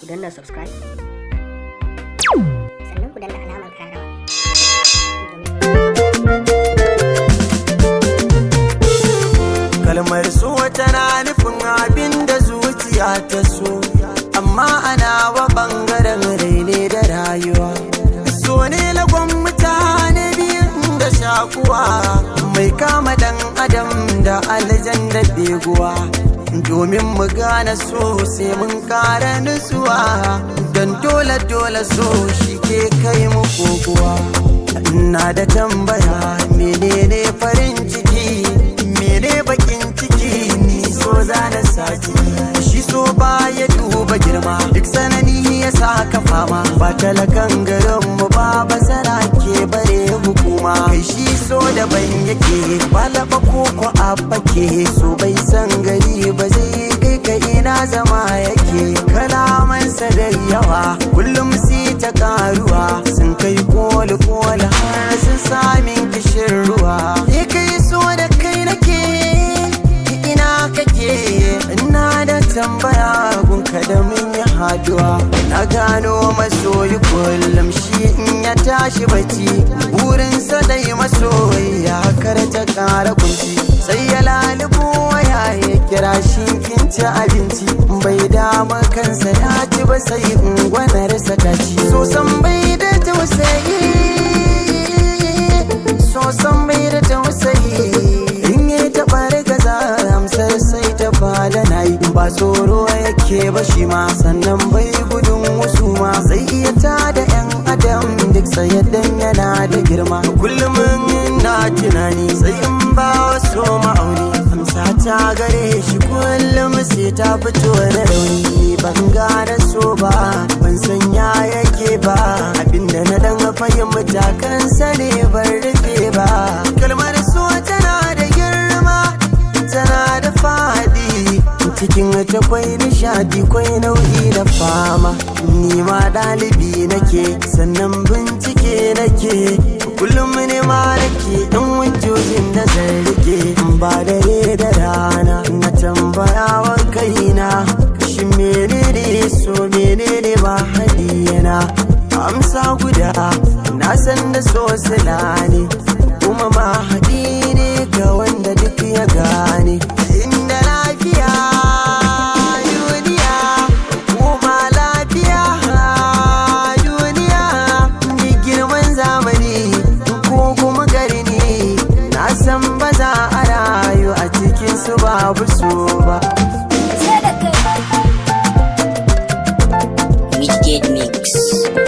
ku danna subscribe sannan ku danna alamar ƙararrawa. Kalmar so tana nufin abin da zuciya ta so, amma ana wa ɓangaren rai ne da rayuwa. So ne lagon mutane biyun da shakuwa, mai kama ɗan adam da aljan da beguwa. Domin mu gane so sai mun ƙara nutsuwa, don dole so shi ke kai mu kokuwa. Ina da tambaya, menene farin ciki, mene bakin ciki, ni so zana saki. Shi so ba ya duba girma, duk sanani ya saka fama. Ba talakan garinmu ba basara ke bare hukuma. Kai shi so daban yake, ba laba koko abba ke. So bai san gari ba zai kai ka ina zama yake. Kalamansa da yawa, kullum si ta karuwa. Sun kai koli har sun samin kishin ruwa. Ni kai so da kai nake, ina kake. Ina da tambaya gunka da mun yi haduwa. Na gano masoyi kullum shi in ya tashi bacci, burinsa dai masoyiya kar ta kara kunci. Sai ya lalubo waya ya kira shi kin ci abinci. Bai dama kansa ya ci ba sai ungwanarsa ta ci. So san bai da tausayi, so san bai da tausayi. In yi taɓa rigaza amsar sai ta fada na yi. Ba tsoro yake ba shi ma, sannan bai gudun wasu ma. Zai iya tada 'yan adam duk sayaddan yana da girma. Kullum na tunani sai in ba wasu ma'auni. Amsa ta gare shi kullum sai ta fito da rauni. Ban gane so ba, ban san ya yake ba. Abinda na dan fahimta kansa ne ban rufe ba. Kalmar so tana da girma, tana da faɗi. Cikin ta kwai nishadi kwai nau'i na fama. Ni ma ɗalibi nake, sannan bincike nake. Kullum ne ma nake ɗan hujjojin da zan rike. Ba dare da rana na tambaya wa kaina, shi menene so menene ba hadiyana. Amsa guda na san da so sila ne, kuma ma haɗi ne ga wanda duk ya gane. Inda lafiya duniya, kuma lafiya duniya. Ni girman zamani ko kuma gari ne, na san ba za a rayu a cikin su babu so ba. Midgate Mix.